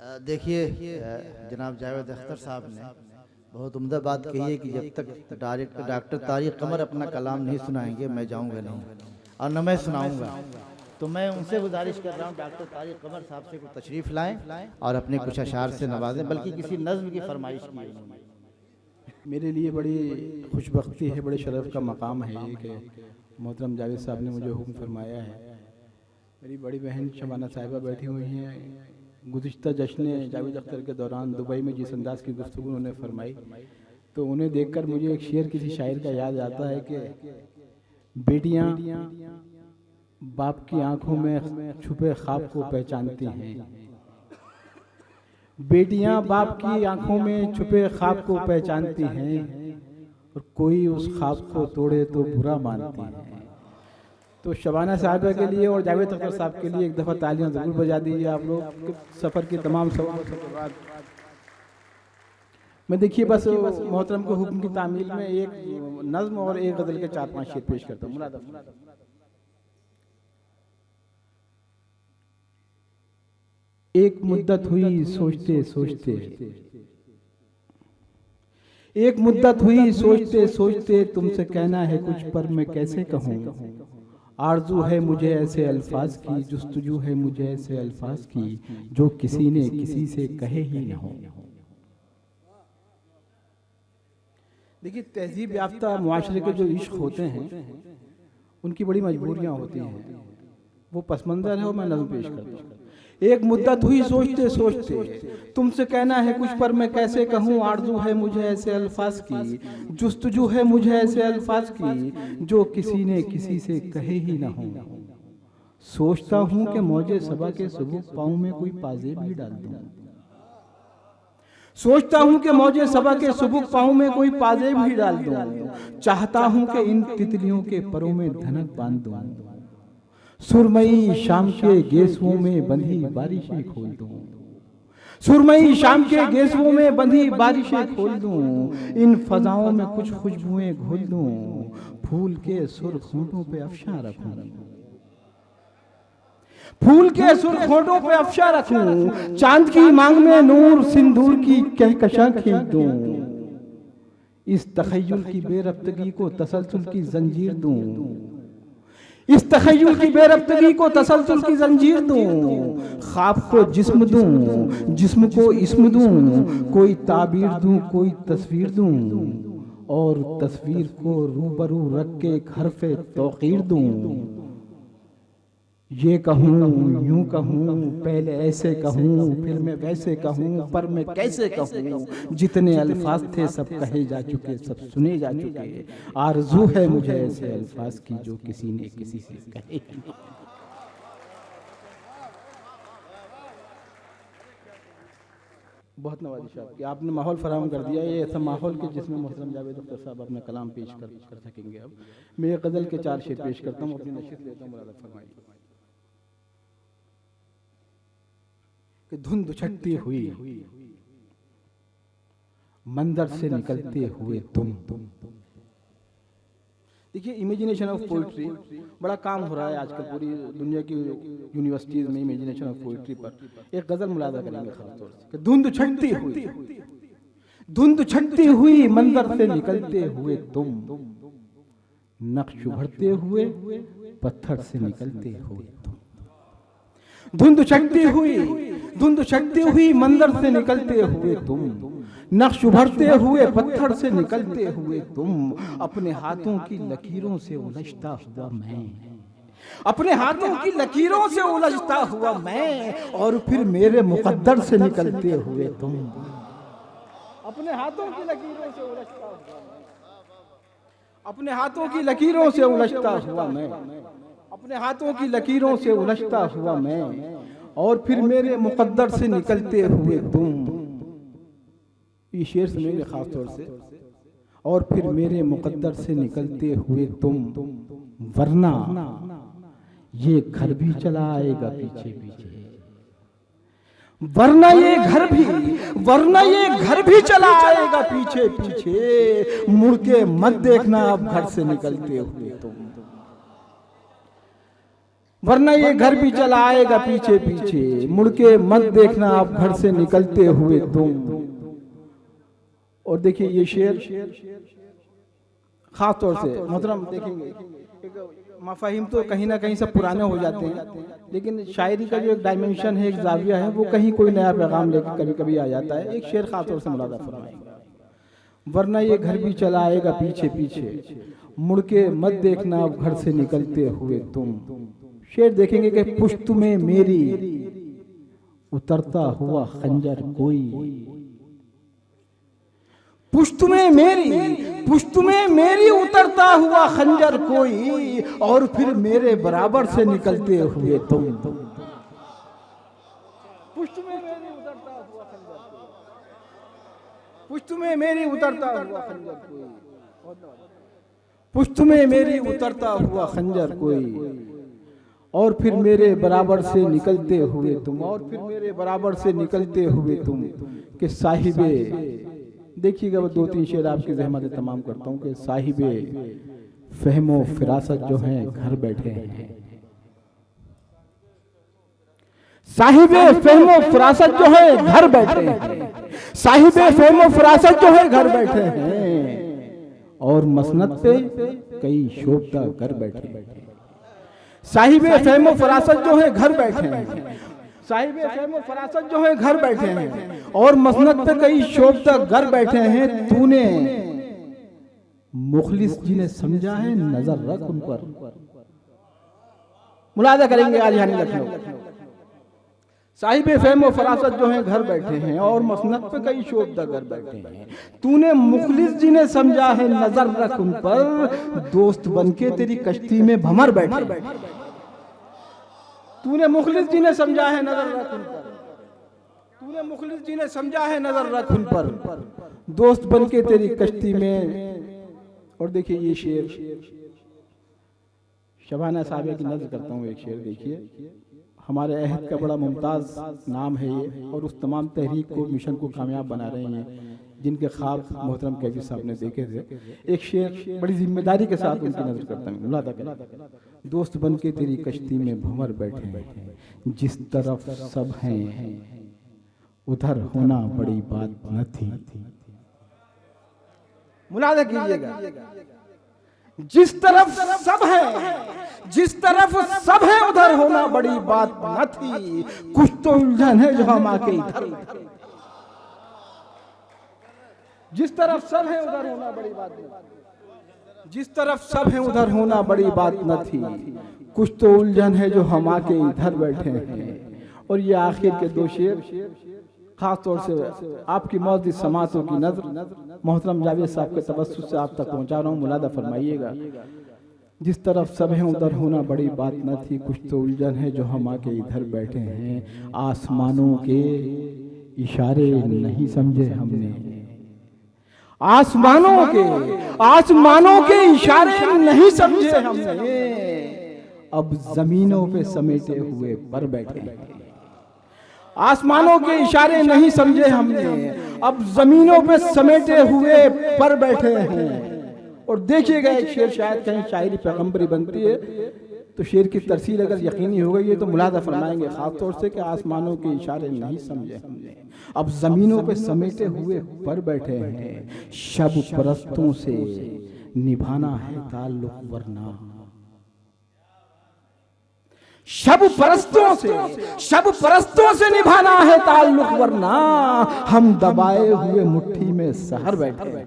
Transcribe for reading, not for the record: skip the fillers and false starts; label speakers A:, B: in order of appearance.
A: देखिए जनाब जावेद अख्तर साहब ने बहुत उम्दा बात कही है कि जब तक डॉक्टर तारिक कमर अपना कलाम नहीं सुनाएंगे मैं जाऊंगा नहीं और न मैं सुनाऊंगा। तो मैं उनसे गुजारिश कर रहा हूँ डॉक्टर तारिक कमर साहब से कुछ तशरीफ़ लाएं और अपने कुछ अशार से नवाजें, बल्कि किसी नज़्म की फरमाइश की है उन्होंने।
B: मेरे लिए बड़ी खुशबख्ती है, बड़े शरफ़ का मकाम है ये कि मोहतरम जावेद साहब ने मुझे हुक्म फरमाया है। मेरी बड़ी बहन शबाना साहिबा बैठी हुई हैं। गुज़िश्ता जश्न जावेद अख्तर के दौरान दुबई में जिस अंदाज की गुफ्तगू उन्होंने फरमाई, तो उन्हें देखकर मुझे एक शेर किसी शायर का याद आता है कि बेटियां बाप की आंखों में छुपे ख्वाब को पहचानती हैं। बेटियां बाप की आंखों में छुपे ख्वाब को पहचानती हैं और कोई उस ख्वाब को तोड़े तो बुरा मानती हैं। तो शबाना साहिबा के लिए और जावेद अख्तर साहब के लिए एक दफ़ा तालियां ज़रूर बजा दीजिए आप लोग। सफ़र की तमाम सवालों के बाद मैं देखिए बस मोहतरम के हुक्म की तामील में एक नज़्म और एक गज़ल के 4-5 शेर पेश करता हूँ। एक मुद्दत हुई सोचते सोचते, एक मुद्दत हुई सोचते सोचते, तुमसे कहना है कुछ पर मैं कैसे कहूँ। आरज़ू है मुझे ऐसे अल्फाज की, जुस्तजू है मुझे ऐसे अल्फाज की जो किसी ने किसी से कहे ही न हो। देखिए तहजीब याफ्ता मुआशरे के जो इश्क होते हैं उनकी बड़ी मजबूरियाँ होती हैं, वो पसमंज़र है और मैं नज़्म पेश करता हूँ। एक मुद्दत हुई सोचते सोचते, तुमसे कहना है कुछ पर मैं कैसे कहूँ। आरज़ू है मुझे ऐसे अल्फाज की, जुस्तजू है मुझे ऐसे अल्फाज की जो किसी ने किसी से कहे ही ना हो। सोचता हूँ कि मौजे सबा के सबूक पाँव में कोई पाजेब ही डाल दूँ। सोचता हूँ कि मौजे सबा के सबूक पाँव में कोई पाजेब ही डाल दूँ। चाहता हूँ कि इन तितलियों के परों में धनक बांध दूँ। सुरमई शाम के गेसुओं में बंधी बारिशें खोल दूं। सुरमई शाम के गेसुओं में बंधी बारिशें खोल दूं। इन फजाओं में कुछ खुशबुएं घोल दूं। फूल के सुर्ख होंठों पे अफशा रखूं। फूल के सुर्ख होंठों पे अफशा रखूं। चांद की मांग में नूर सिंदूर की कहकशां खींच दूं। इस तखय्युल की बेरब्तगी को तसलसल की जंजीर दूं। इस तखय्युल की बेरब्तगी को तसलसल की जंजीर दूं। ख्वाब को जिस्म दूं, जिस्म को इस्म दूं। कोई ताबीर दूं, कोई तस्वीर दूं और तस्वीर को रूबरू रख के एक हरफे तौकीर दूं। ये कहूँ यूं कहूँ, पहले ऐसे कहूँ, फिर मैं वैसे कहूँ, पर मैं कैसे कहूँ। जितने अल्फाज थे सब कहे जा चुके, सब सुने जा चुके। आरज़ू है मुझे ऐसे अल्फाज की जो किसी ने किसी से कहे। बहुत नवाजिश आपकी, आपने माहौल फराहम कर दिया। ये ऐसा माहौल कि जिसमें मोहतरम जावेद अख्तर साहब अपना कलाम पेश कर सकेंगे। अब मैं गज़ल के 4 शेर पेश करता हूँ, अपनी नशीद लेता हूँ। मुराद फरमाइए कि धुंध छटती हुई मंदिर से निकलते हुए तुम। देखिए इमेजिनेशन ऑफ पोइट्री बड़ा काम हो रहा है आजकल पूरी दुनिया की यूनिवर्सिटीज में। इमेजिनेशन ऑफ पोइट्री पर एक गजल मुलादा करेंगे खासतौर से कि धुंध छटती हुई, धुंध छटती हुई मंदिर से निकलते हुए तुम। नक्श उभरते हुए पत्थर से निकलते हुए तुम। धुंध छटती हुई, धुंध छटती हुई मंदिर से निकलते हुए तुम। नक्श उभरते हुए पत्थर से निकलते हुए तुम। अपने हाथों की लकीरों से उलझता हुआ मैं, अपने हाथों की लकीरों से उलझता हुआ मैं और फिर मेरे मुकद्दर से निकलते हुए तुम। अपने हाथों की लकीरों से उलझता हुआ मैं, अपने हाथों की लकीरों से उलझता हुआ मैं, अपने हाथों की लकीरों से उलझता हुआ मैं और फिर मेरे मुकद्दर से निकलते हुए तुम। ये शेर सुनेंगे खास तौर से। और फिर मेरे मुकद्दर से निकलते हुए तुम, वरना ये घर भी चला आएगा पीछे पीछे। वरना ये घर भी, वरना ये घर भी चला आएगा पीछे पीछे। मुड़ के मत देखना अब घर से निकलते हुए तुम। वरना ये घर भी चला आएगा पीछे पीछे, मुड़ के मत देखना आप घर से निकलते हुए तुम। और देखिए ये शेर खास तौर से मोहतरम देखेंगे, मफाहिम तो कहीं ना कहीं सब पुराने हो जाते हैं, लेकिन शायरी का जो एक डायमेंशन है, एक जाविया है, वो कहीं कोई नया पैगाम लेकर कभी कभी आ जाता है। एक शेर खास तौर से मुलादा फरमाएंगे, वरना ये घर भी चला आएगा पीछे पीछे, मुड़ के मत देखना अब घर से निकलते हुए तुम। शेर देखेंगे कि पुश्त में मेरी उतरता हुआ खंजर कोई, पुश्त में मेरी उतरता हुआ खंजर कोई, और फिर मेरे बराबर से निकलते हुए तुम। पुश्त में मेरी उतरता हुआ खंजर कोई, पुश्त में मेरी उतरता हुआ खंजर कोई, पुश्त में मेरी उतरता हुआ खंजर कोई, और फिर मेरे बराबर से निकलते हुए तुम, और फिर मेरे बराबर से निकलते हुए तुम। कि साहिबे, देखिएगा वो 2-3 शेर आपकी ज़हमत तमाम करता हूँ। कि साहिबे फहमो फिरासत जो हैं घर बैठे हैं, साहिबे फहमो फिरासत जो है घर बैठे हैं, साहिबे फहमो फिरासत जो है घर बैठे हैं, और मसनद पे कई शोभता घर बैठे हैं। साहिबे फहमो फरासत जो है घर बैठे हैं, साहिबे फहमो फरासत जो है घर बैठे हैं, और मसनद पे कई शोभता घर बैठे हैं। तूने मुखलिस जिन्हें समझा है नजर रख उन पर। मुलादा करेंगे आज यानी लखनऊ, साहिबे फहमो फरासत जो है घर बैठे हैं, और मसनद पे कई शोभता घर बैठे हैं। तूने मुखलिस जिन्हें समझा है नजर रख उन पर, दोस्त बनके तेरी कश्ती में भंवर बैठे। तूने मुखलिस जिन्हें समझा है नजर रख उन पर, तूने मुखलिस जिन्हें समझा है नजर रख उन पर, दोस्त बनके तेरी कश्ती में। और देखिए ये शेर शबाना साहब की नज़र करता हूँ। एक शेर देखिए, हमारे अहद का बड़ा मुमताज़ नाम है ये, और उस तमाम तहरीक को, मिशन को कामयाब बना रहे हैं जिनके ख्वाब मोहतरम कैफी साहब ने देखे थे। एक शेर बड़ी जिम्मेदारी के साथ उनकी नजर करता हूँ। मुलादा करें, दोस्त बन के तेरी कश्ती में भंवर बैठे, जिस तरफ सब हैं उधर होना बड़ी बात न थी। मुलादा कीजिएगा, जिस तरफ सब है, जिस तरफ सब है उधर होना बड़ी बात न थी, कुछ तो उलझन है जो हम आके इधर। जिस तरफ सब है उधर होना बड़ी बात न थी, जिस तरफ सब है उधर होना बड़ी बात न थी, कुछ तो उलझन है जो हम आके इधर बैठे हैं। और ये आखिर के 2 शेर खास तौर से आपकी मौजूद समातों की नजर मोहतरम जावेद साहब के तवस्सुस से आप तक पहुंचा रहा हूँ। मुलादा फरमाइएगा, जिस तरफ सब है उधर होना बड़ी बात न थी, कुछ तो उलझन है जो हम आके इधर बैठे हैं। आसमानों के इशारे नहीं समझे हमने, आसमानों के इशारे नहीं समझे हमने, अब जमीनों पे समेटे हुए पर बैठे हैं। आसमानों के इशारे नहीं समझे हमने, अब जमीनों पे समेटे हुए पर बैठे हैं। और देखिएगा एक शेर, शायद कहीं शायरी पैगंबरी बनती है तो शेर की तरसील अगर यकीनी हो गई है तो मुलादा फरमाएंगे खास तौर से कि आसमानों के इशारे नहीं समझे हमने, अब जमीनों पे समेटे हुए पर बैठे हैं। शब परस्तों से निभाना है ताल्लुक वरना, शब परस्तों से निभाना है ताल्लुक वरना, हम दबाए हुए मुट्ठी में सहर बैठे।